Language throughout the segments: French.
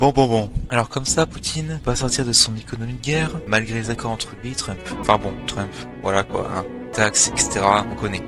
Bon. Alors comme ça, Poutine va sortir de son économie de guerre, malgré les accords entre lui et Trump. Enfin bon, Trump, voilà quoi, hein. Taxes, etc., on connaît.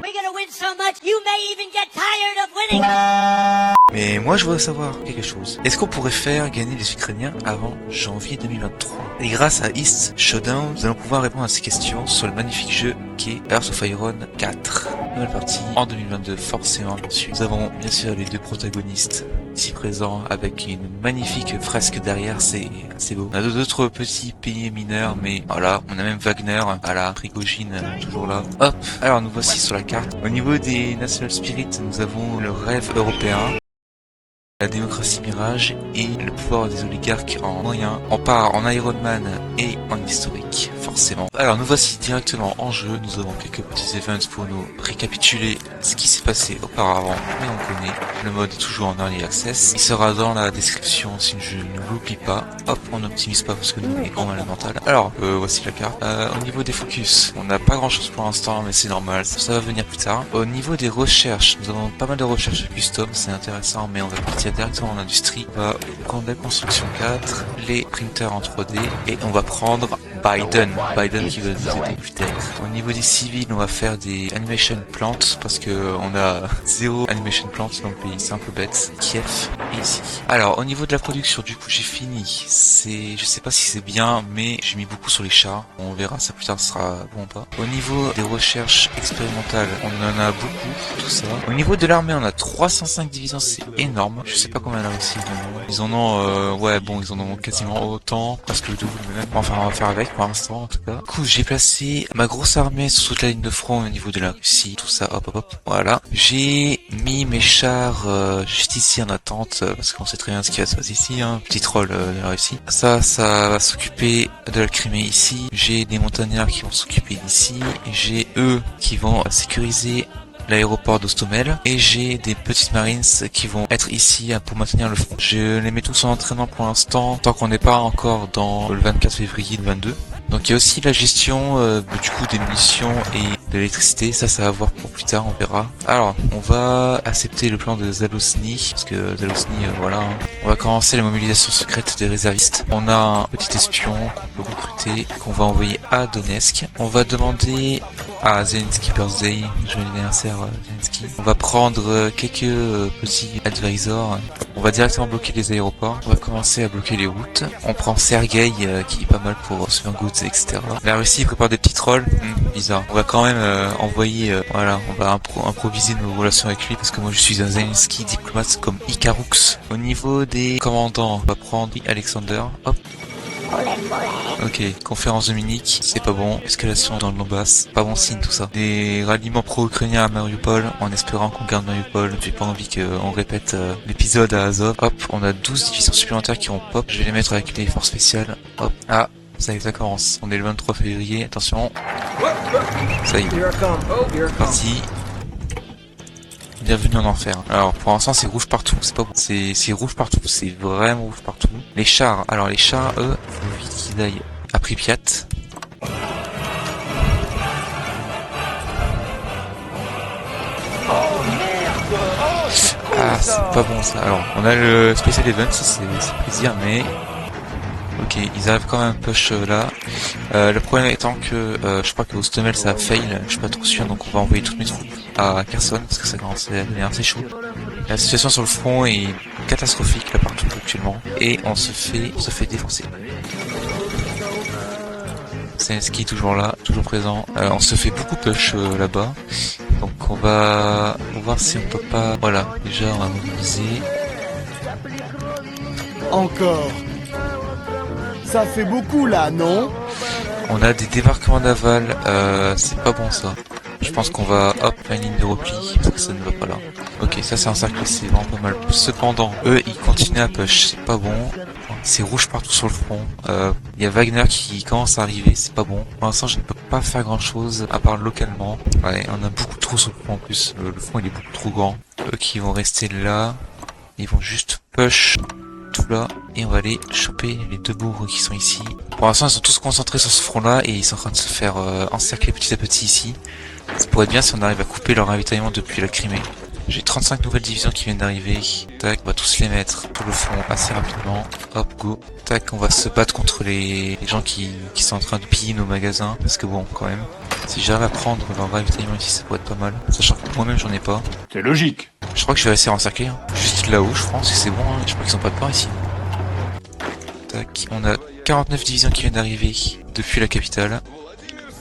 Mais moi je voudrais savoir quelque chose. Est-ce qu'on pourrait faire gagner les Ukrainiens avant janvier 2023? Et grâce à East Showdown, nous allons pouvoir répondre à ces questions sur le magnifique jeu qui est Hearts of Iron 4. Nouvelle partie en 2022, forcément bien sûr. Nous avons bien sûr les deux protagonistes ici présents avec une magnifique fresque derrière, c'est beau. On a d'autres petits pays mineurs, mais voilà, on a même Wagner, voilà, Prigogine toujours là. Hop, alors nous voici sur la carte. Au niveau des National Spirit, nous avons le rêve européen, la démocratie mirage et le pouvoir des oligarques en moyen. On part en Iron Man et en historique, forcément. Alors nous voici directement en jeu, nous avons quelques petits events pour nous récapituler ce qui s'est passé auparavant, mais on connaît. Le mode est toujours en early access, il sera dans la description si je ne l'oublie pas. Hop, on n'optimise pas parce que nous on est grand malade mental. Alors, voici la carte. Au niveau des focus, on n'a pas grand chose pour l'instant, mais c'est normal, ça va venir plus tard. Au niveau des recherches, nous avons pas mal de recherches custom, c'est intéressant, mais on va partir directement en industrie. On va prendre la construction 4, les printers en 3D, et on va prendre Biden qui va nous aider plus tard. Au niveau des civils, on va faire des animation plants parce que on a zéro animation plants dans le pays, c'est un peu bête. Kiev et ici. Alors au niveau de la production, du coup j'ai fini. Je sais pas si c'est bien, mais j'ai mis beaucoup sur les chars. On verra ça plus tard, ce sera bon ou pas. Au niveau des recherches expérimentales, on en a beaucoup, tout ça. Au niveau de l'armée, on a 305 divisions, c'est énorme. Je sais pas combien il y en a aussi. Ils en ont, ils en ont quasiment autant, presque le double même. Enfin, on va faire avec pour l'instant en tout cas. Du coup, j'ai placé ma grosse armée sur toute la ligne de front au niveau de la Russie, tout ça, hop, voilà. J'ai mis mes chars juste ici en attente, parce qu'on sait très bien ce qui va se passer ici, hein. Petit troll de la Russie. Ça va s'occuper de la Crimée ici. J'ai des montagnards qui vont s'occuper d'ici. J'ai eux qui vont sécuriser l'aéroport d'Ostomel et j'ai des petites marines qui vont être ici pour maintenir le front. Je les mets tous en entraînement pour l'instant tant qu'on n'est pas encore dans le 24 février 2022. Donc il y a aussi la gestion du coup des munitions et de l'électricité, ça va voir pour plus tard, on verra. Alors on va accepter le plan de Zalosny parce que Zalosny voilà, hein. On va commencer la mobilisation secrète des réservistes. On a un petit espion qu'on peut recruter, qu'on va envoyer à Donetsk. On va demander à Zelensky Birthday, joyeux anniversaire Zelensky. On va prendre quelques petits advisors. On va directement bloquer les aéroports. On va commencer à bloquer les routes. On prend Sergei qui est pas mal pour Goods, etc. La Russie prépare des petits trolls. Bizarre. On va quand même envoyer, voilà, on va improviser nos relations avec lui parce que moi je suis un Zelensky diplomate comme Ikarux. Au niveau des commandants, on va prendre Alexander. Hop. Ok, conférence de Munich, c'est pas bon. Escalation dans le Donbass, pas bon signe tout ça. Des ralliements pro-ukrainiens à Mariupol, en espérant qu'on garde Mariupol. J'ai pas envie qu'on répète l'épisode à Azov. Hop, on a 12 divisions supplémentaires qui vont pop. Je vais les mettre avec les forces spéciales. Hop, ah, ça y est, ça commence. On est le 23 février, attention. Ça y est, c'est parti. Bienvenue en enfer. Alors pour l'instant c'est rouge partout, c'est pas bon. C'est rouge partout, c'est vraiment rouge partout. Les chars, alors les chars eux, faut vite qu'ils aillent à Pripyat. Ah c'est pas bon ça. Alors on a le Special Event, ça c'est plaisir, mais ok, ils arrivent quand même push là. Le problème étant que je crois que Ostomel ça a fail, je suis pas trop sûr, donc on va envoyer toutes mes troupes à Kherson parce que ça commence à devenir assez chaud. La situation sur le front est catastrophique là partout actuellement et on se fait défoncer. Zelensky toujours là, toujours présent. On se fait beaucoup push là-bas, donc on va voir si on peut pas. Voilà, déjà on va mobiliser. Encore. Ça fait beaucoup là, non? On a des débarquements navals, c'est pas bon ça. Je pense qu'on va, hop, la ligne de repli, parce que ça ne va pas là. Ok, ça c'est un cercle, c'est vraiment pas mal. Cependant, eux, ils continuent à push, c'est pas bon. C'est rouge partout sur le front. Il y a Wagner qui commence à arriver, c'est pas bon. Pour l'instant, je ne peux pas faire grand chose, à part localement. Ouais, on a beaucoup trop sur le front en plus. Le front, il est beaucoup trop grand. Eux qui vont rester là, ils vont juste push tout là et on va aller choper les deux bourgs qui sont ici. Pour l'instant ils sont tous concentrés sur ce front là et ils sont en train de se faire encercler petit à petit ici. Ça pourrait être bien si on arrive à couper leur ravitaillement depuis la Crimée. J'ai 35 nouvelles divisions qui viennent d'arriver. Tac, on va tous les mettre pour le front assez rapidement. Hop, go. Tac, on va se battre contre les gens qui sont en train de piller nos magasins. Parce que bon, quand même, si j'arrive à prendre leur ravitaillement ici, ça pourrait être pas mal. Sachant que moi-même, j'en ai pas. C'est logique. Je crois que je vais essayer d'encercler. Hein. Juste là-haut, je pense que c'est bon. Hein. Je crois qu'ils ont pas de peur ici. Tac, on a 49 divisions qui viennent d'arriver depuis la capitale.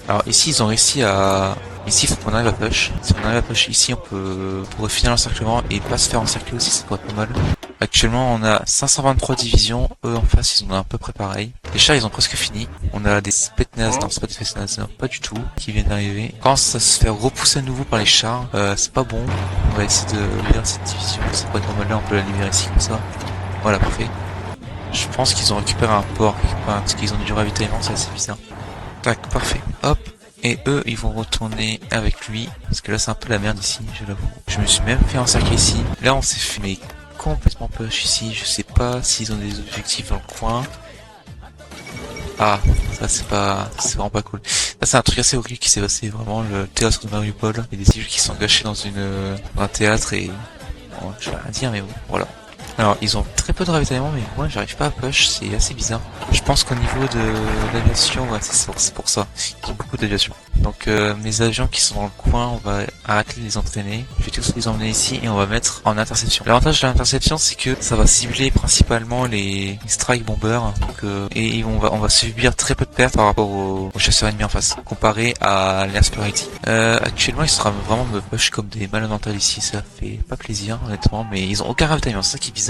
Alors ici, ils ont réussi à... Ici, il faut qu'on arrive à push. Si on arrive à push ici, on pourrait finir l'encerclement et pas se faire encercler aussi, ça pourrait être pas mal. Actuellement, on a 523 divisions. Eux, en face, ils ont à peu près pareil. Les chars, ils ont presque fini. On a des Spetsnaz, non, c'est pas des Spetsnaz, non, pas du tout, qui viennent d'arriver. Quand ça se fait repousser à nouveau par les chars, c'est pas bon. On va essayer de libérer cette division. Ça pourrait être pas mal là, on peut la libérer ici comme ça. Voilà, parfait. Je pense qu'ils ont récupéré un port quelque part, parce qu'ils ont du ravitaillement, c'est assez bizarre. Tac, parfait. Hop. Et eux, ils vont retourner avec lui. Parce que là, c'est un peu la merde ici, je l'avoue. Je me suis même fait encercler ici. Là, on s'est fait mais complètement push ici. Je sais pas s'ils ont des objectifs dans le coin. Ah, ça c'est vraiment pas cool. Là, c'est un truc assez horrible qui s'est passé. Vraiment, le théâtre de Mariupol. Il y a des civils qui sont gâchés dans un théâtre et... Bon, je vais rien dire, mais bon, voilà. Alors, ils ont très peu de ravitaillement, mais moi, j'arrive pas à push, c'est assez bizarre. Je pense qu'au niveau de l'aviation, ouais, c'est pour ça. Ils ont beaucoup d'aviation. Donc, mes avions qui sont dans le coin, on va arrêter de les entraîner. Je vais tous les emmener ici et on va mettre en interception. L'avantage de l'interception, c'est que ça va cibler principalement les strike bombers. Donc, et on va subir très peu de pertes par rapport aux chasseurs ennemis en face, comparé à l'Air Superiority. Actuellement, ils sont vraiment me push comme des malades mentales ici, ça fait pas plaisir, honnêtement, mais ils ont aucun ravitaillement, c'est ça qui est bizarre.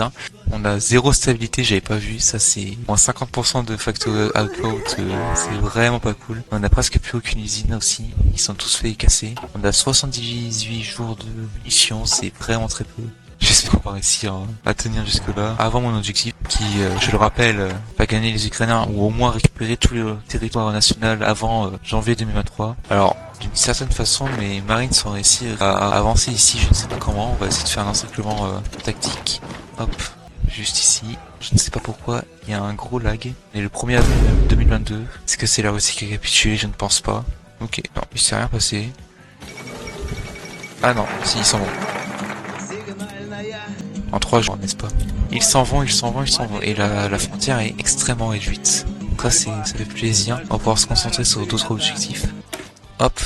On a zéro stabilité, j'avais pas vu, ça c'est moins 50% de factor output, c'est vraiment pas cool. On a presque plus aucune usine aussi, ils sont tous fait casser. On a 78 jours de mission, c'est vraiment très peu. J'espère qu'on va réussir à tenir jusque là, avant mon objectif qui, je le rappelle, pas gagner les Ukrainiens ou au moins récupérer tout le territoire national avant janvier 2023. Alors, d'une certaine façon, mes marines sont réussi à avancer ici, je ne sais pas comment, on va essayer de faire un encerclement tactique. Hop, juste ici. Je ne sais pas pourquoi, il y a un gros lag. Et le 1er avril 2022, est-ce que c'est la Russie qui a capitulé? Je ne pense pas. Ok, non, il s'est rien passé. Ah non, si, ils s'en vont. En 3 jours, n'est-ce pas? Ils s'en vont. Et la frontière est extrêmement réduite. Donc là, ça fait plaisir. On va pouvoir se concentrer sur d'autres objectifs. Hop.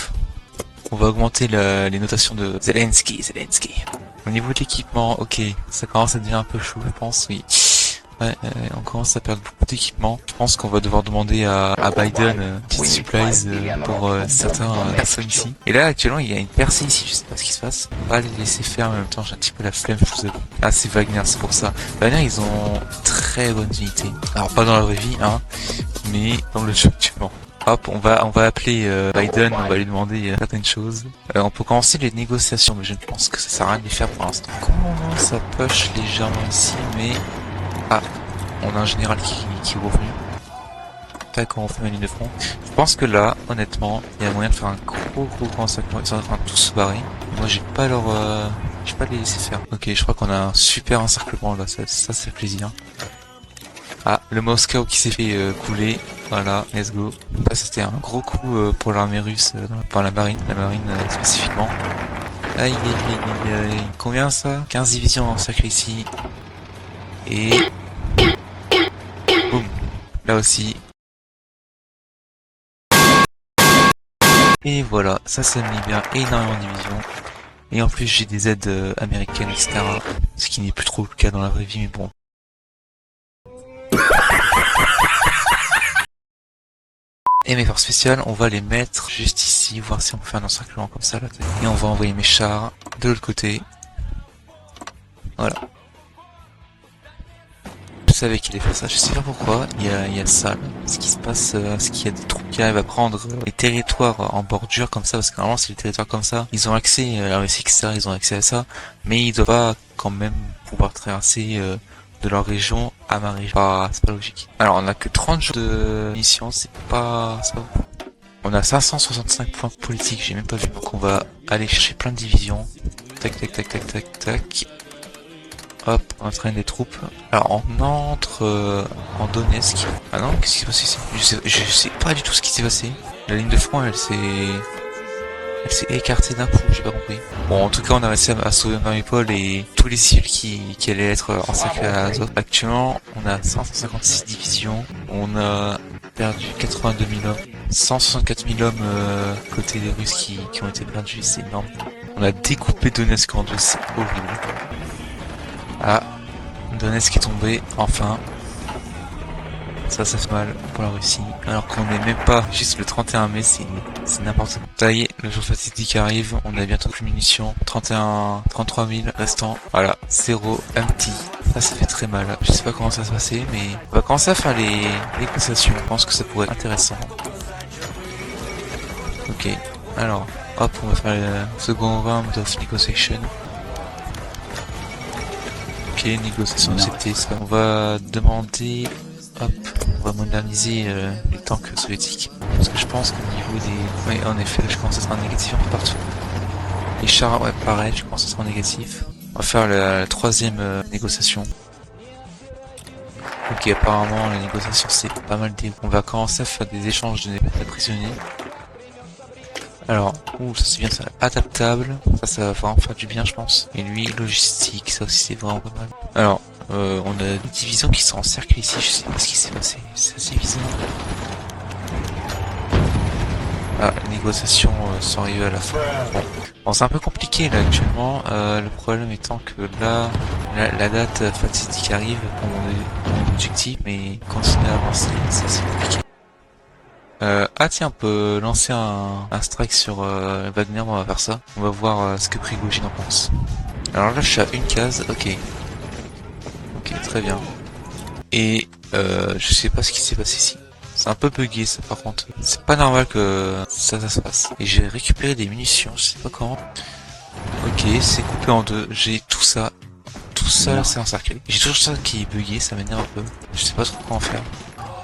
On va augmenter les notations de Zelensky. Au niveau de l'équipement, ok. Ça commence à devenir un peu chaud, je pense, oui. Ouais, on commence à perdre beaucoup d'équipements. Je pense qu'on va devoir demander à Biden petite supplies pour certains personnes ici. Et là, actuellement, il y a une percée ici, je sais pas ce qui se passe. On va les laisser faire, en même temps, j'ai un petit peu la flemme, je vous avoue. Ah, c'est Wagner, c'est pour ça. Wagner, ils ont très bonnes unités. Alors, pas dans la vraie vie, hein, mais dans le jeu actuellement. Hop, on va appeler Biden, on va lui demander certaines choses. On peut commencer les négociations, mais je pense que ça sert à rien de les faire pour l'instant. Comment ça push légèrement ici, mais... Ah, on a un général qui est revenu. Tac, on refait ma ligne de front. Je pense que là, honnêtement, il y a moyen de faire un gros encerclement. Ils sont en train de tous se barrer. Moi, j'ai pas les laisser faire. Ok, je crois qu'on a un super encerclement là, ça fait plaisir. Ah, le Moscow qui s'est fait couler. Voilà, let's go. Ça, c'était un gros coup pour l'armée russe, pour la marine spécifiquement. Aïe, combien ça? 15 divisions encerclées ici. Et... boum. Là aussi. Et voilà, ça me libère énormément de divisions. Et en plus j'ai des aides américaines, etc. Ce qui n'est plus trop le cas dans la vraie vie, mais bon. Et mes forces spéciales, on va les mettre juste ici, voir si on peut faire un encerclement comme ça là. Et on va envoyer mes chars de l'autre côté. Voilà. Je savais qu'il allait faire ça, je sais pas pourquoi, il y a ça là. Ce qui se passe, ce qu'il y a des troupes qui arrivent à prendre les territoires en bordure comme ça, parce que normalement c'est les territoires comme ça, ils ont accès à la Russie, etc., ils ont accès à ça, mais ils doivent pas quand même pouvoir traverser de leur région à ma région. C'est pas logique. Alors on a que 30 jours de mission, c'est pas beaucoup. On a 565 points politiques, j'ai même pas vu, donc on va aller chercher plein de divisions. Tac. Hop, on entraîne des troupes. Alors on entre en Donetsk. Ah non, qu'est-ce qui s'est passé ici? Je sais pas du tout ce qui s'est passé. La ligne de front, elle Elle s'est écartée d'un coup, j'ai pas compris. Bon, en tout cas, on a réussi à sauver Mariupol et tous les civils qui allaient être encerclés à Azov. Actuellement, on a 556 divisions. On a perdu 82 000 hommes. 164 000 hommes côté des Russes qui ont été perdus, c'est énorme. On a découpé Donetsk en deux, c'est horrible. Ah, Donetsk est tombé, enfin. Ça fait mal pour la Russie. Alors qu'on n'est même pas juste le 31 mai, c'est n'importe quoi. Ça y est, le jour fatidique arrive, on a bientôt plus de munitions. 33 000 restants. Voilà, 0, empty. Ça fait très mal. Je sais pas comment ça va se passer, mais on va commencer à faire les négociations. Je pense que ça pourrait être intéressant. Ok, alors, hop, on va faire le second round of negotiation. Ok, négociation acceptée. On va demander... Hop, on va moderniser les tanks soviétiques. Parce que je pense qu'au niveau des... Oui, en effet, je commence à être en négatif un peu partout. Les chars, ouais, pareil, je commence à être en négatif. On va faire la troisième négociation. Ok, apparemment, la négociation, c'est pas mal des... On va commencer à faire des échanges de prisonniers. Alors, ça c'est bien, ça, adaptable. Ça va vraiment faire du bien, je pense. Et lui, logistique, ça aussi c'est vraiment pas mal. Alors, on a des divisions qui sont encerclées ici, je sais pas ce qui s'est passé, c'est assez bizarre. Ah, les négociations sont arrivées à la fin. Bon, c'est un peu compliqué là actuellement, le problème étant que là, la date fatidique arrive pour mon objectif, mais continuer à avancer, c'est assez compliqué. Ah tiens, on peut lancer un strike sur Wagner, on va faire ça. On va voir ce que Prigogine en pense. Alors là je suis à une case, ok. Ok, très bien. Et je sais pas ce qui s'est passé ici. C'est un peu bugué ça par contre. C'est pas normal que ça se passe. Et j'ai récupéré des munitions, je sais pas comment. Ok, c'est coupé en deux, j'ai tout ça. Tout ça c'est encerclé. J'ai toujours ça qui est bugué, ça m'énerve un peu. Je sais pas trop comment faire.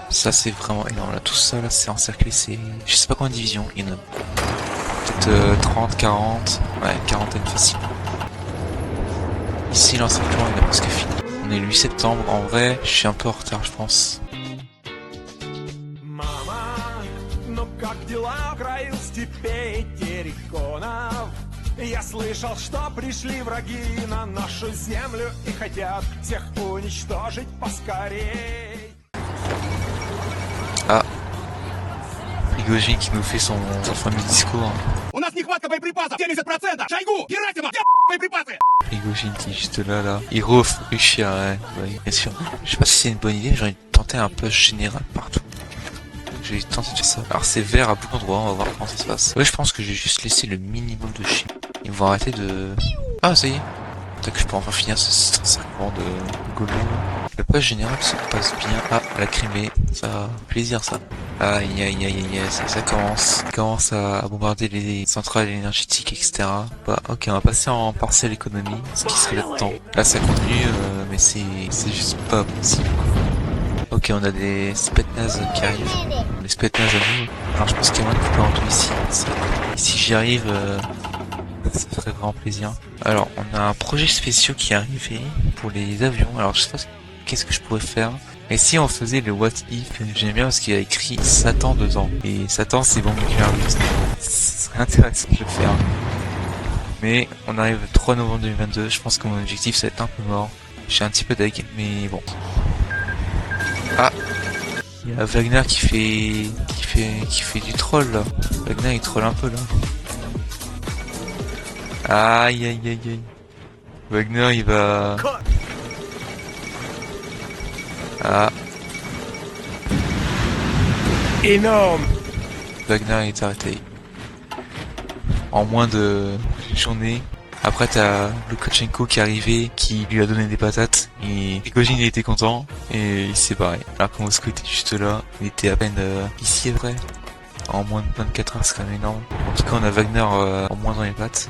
Ça c'est vraiment énorme là, tout ça là c'est encerclé, c'est... Je sais pas combien de divisions, il y en a peut-être 30, 40, ouais, quarantaine facile. Ici l'encerclement il a presque fini. On est le 8 septembre, en vrai je suis un peu en retard je pense. Я слышал, что пришли враги на нашу землю и хотят всех уничтожить поскорей. Ah, Prigogine qui nous fait son fameux discours. У нас нехватка боеприпасов 70%. Шойгу, Герасимов, боеприпасы. Prigogine qui est juste là. Hero Russia, ouais, bien sûr. Je sais pas si c'est une bonne idée, j'ai envie de tenter un push général partout. J'ai tenté de faire ça. Alors c'est vert à beaucoup d'endroits, on va voir comment ça se passe. Ouais, je pense que j'ai juste laissé le minimum de chien. Ils vont arrêter de... Ah, ça y est. Peut-être que je peux enfin finir ce segment de Golo. Le push général se passe bien. Ah, la Crimée, ça fait plaisir ça. Aïe aïe aïe aïe, ça commence à bombarder les centrales énergétiques, etc. Bah ok, on va passer en partielle économie, ce qui serait là-dedans. Là ça continue, mais c'est juste pas possible. Ok, on a des Spetsnaz qui arrivent. Les Spetsnaz à nous. Alors je pense qu'il y a moins de couper en tout ici. Et si j'y arrive, ça ferait vraiment plaisir. Alors, on a un projet spécial qui est arrivé pour les avions. Alors, je sais pas qu'est-ce que je pourrais faire. Et si on faisait le What If, j'aime bien parce qu'il y a écrit Satan dedans. Et Satan, c'est bombe nucléaire. Ce serait intéressant de le faire. Mais on arrive le 3 novembre 2022. Je pense que mon objectif, ça va être un peu mort. J'ai un petit peu d'ag, mais bon. Ah, il y a Wagner qui fait du troll là. Wagner il troll un peu là. Aïe aïe aïe aïe. Wagner il va... Ah. Énorme. Wagner est arrêté. En moins de journée. Après t'as Lukashenko qui est arrivé, qui lui a donné des patates. Et Prigogine il était content. Et il s'est barré. Alors que Moscou était juste là. Il était à peine ici vrai. En moins de 24 heures c'est quand même énorme. En tout cas on a Wagner en moins dans les pattes.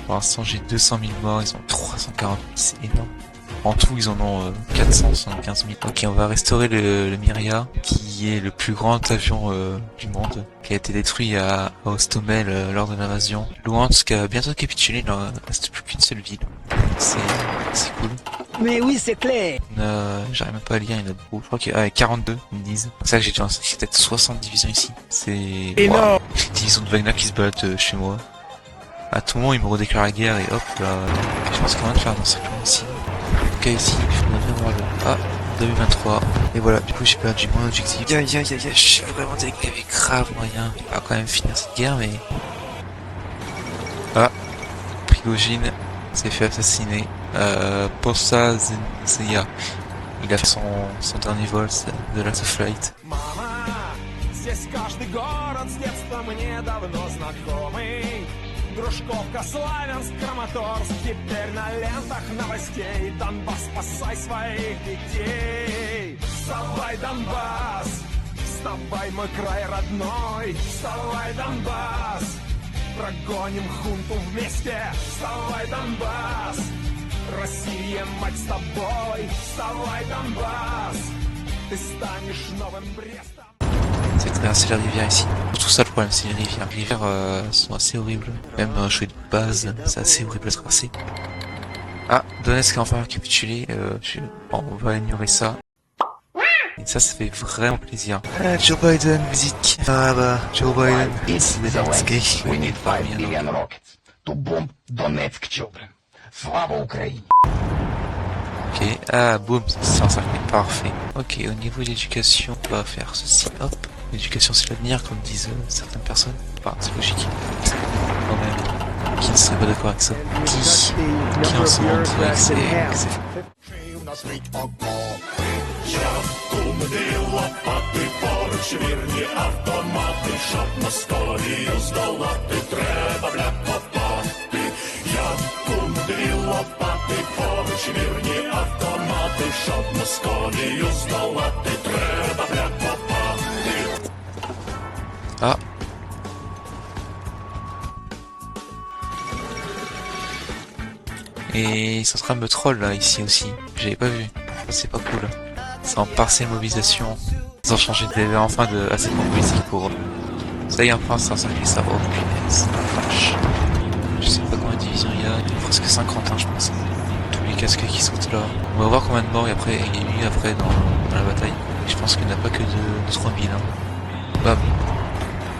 Pour l'instant j'ai 200 000 morts, ils ont 340 000, c'est énorme. En tout ils en ont 475 000. Ok, on va restaurer le Miria, qui est le plus grand avion du monde, qui a été détruit à Hostomel lors de l'invasion. Luhansk a bientôt capitulé, il ne reste plus qu'une seule ville. C'est cool. Mais oui, c'est clair. J'arrive même pas à lire, il y en a beaucoup. Je crois qu'il y a 42, ils me disent. C'est ça que j'ai déjà peut-être 60 divisions ici. C'est énorme. Les divisions de Wagner qui se battent chez moi. À tout moment, il me redéclare la guerre et hop, là, je pense qu'on va faire dans ce plan ici. Ok, ici, il faudrait bien voir le... Ah, 2023. Et voilà, du coup, j'ai perdu mon objectif. Je suis vraiment dégoûté, il y avait grave moyen. On va quand même finir cette guerre, mais... Ah, Prigogine s'est fait assassiner. Posta Zeya, il a fait son dernier vol de Last of Flight. Здесь каждый город с детства мне давно знакомый. Дружковка, Славянск, Краматорск, теперь на лентах новостей. Донбасс, спасай своих детей. Вставай, Донбасс, вставай, мой край родной. Вставай, Донбасс, прогоним хунту вместе. Вставай, Донбасс, Россия, мать с тобой. Вставай, Донбасс, ты станешь новым Брестом. C'est de traverser la rivière ici. Tout ça le problème, c'est les rivières. Les rivières sont assez horribles. Même jouer de base, c'est assez horrible à traverser. Ah, Donetsk est enfin capitulé. Bon, on va ignorer ça. Et ça fait vraiment plaisir. Ah, Joe Biden, musique. Ah bah, Joe Biden. It's Zelensky. We need 5 billion rockets to bomb Donetsk children. Slava Ukraine. Ok, ah boum, c'est un cercle parfait. Ok, au niveau de l'éducation, on va faire ceci, hop. L'éducation c'est l'avenir, comme disent certaines personnes. Enfin, c'est logique. Quand même, qui ne serait pas d'accord avec ça? Qui en ce moment dirait que c'est Ah. Et ils sont en train de me troll là, ici aussi. J'avais pas vu. C'est pas cool. C'est en partielle mobilisation. Ils ont changé de enfin de assez bon politique pour... Ça y est, enfin, c'est un cercle ça. Oh punaise, la vache. Je sais pas combien de divisions il y a presque 50 je pense. Tous les casques qui sautent là. On va voir combien de morts après, il y a eu après dans la bataille. Et je pense qu'il n'y en a pas que de 3000. Bam.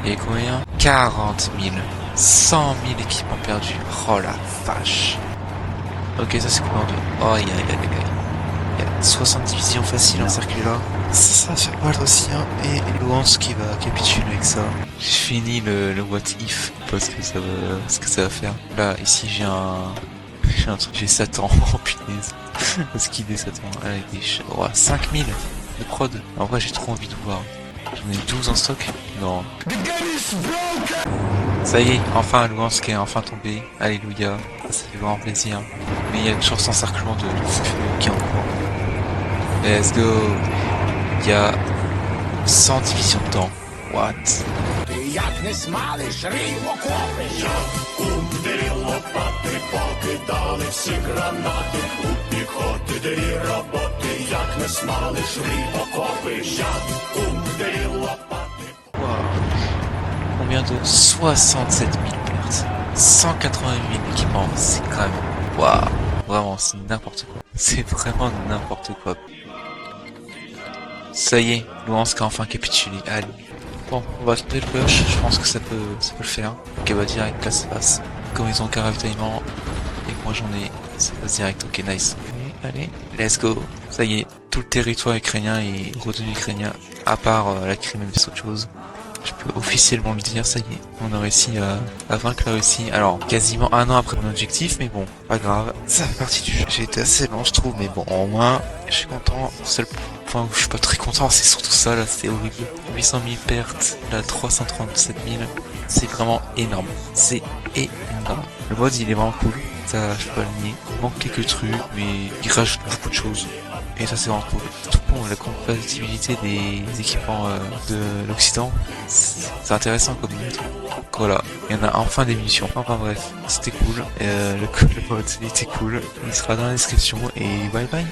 Et combien? 40 000. 100 000 équipements perdus. Oh la vache. Ok, ça c'est combien de... Oh, il y a 60 divisions faciles encerclées là. Ça va faire mal aussi, hein. Et Luhansk qui va capituler avec ça. J'ai fini le what if, parce que ça va, ce que ça va faire. Là, ici j'ai un truc, j'ai Satan. Oh punaise. Parce qu'il est Satan. Avec des 5000 de prod. En vrai, j'ai trop envie de voir. J'en ai 12 en stock. Non. Ça y est, enfin Luhansk est enfin tombé. Alléluia. Ça fait vraiment plaisir. Mais il y a toujours cet encerclement de feu qui est en cours. Let's go. Il y a 100 divisions dedans. What? Wow. Combien de 67 000 pertes, 188 000 équipements, c'est quand même... Waouh, vraiment, c'est n'importe quoi. C'est vraiment n'importe quoi. Ça y est, Luhansk a enfin capitulé. Allez. Bon, on va tenter le push, je pense que ça peut le faire. Ok, bah direct, là ça passe. Comme ils ont aucun ravitaillement, et que moi j'en ai, ça passe direct, ok, nice. Allez, let's go. Ça y est, tout le territoire ukrainien est redevenu ukrainien, à part la Crimée, mais c'est autre chose. Je peux officiellement le dire, ça y est, on a réussi à vaincre la Russie. Alors, quasiment un an après mon objectif, mais bon, pas grave. Ça fait partie du jeu. J'ai été assez lent, je trouve, mais bon, au moins, je suis content. Seul point où je suis pas très content, c'est surtout ça, là, c'est horrible. 800 000 pertes, là, 337 000. C'est vraiment énorme. C'est énorme. Le mode, il est vraiment cool. Ça, je peux pas le nier. Il manque quelques trucs, mais il rajoute beaucoup de choses. Et ça c'est vraiment cool. Tout bon, la compatibilité des équipements de l'Occident, c'est intéressant comme mode. Donc voilà, il y en a enfin des munitions. Enfin bref, c'était cool. Le mode était cool. Il sera dans la description et bye bye.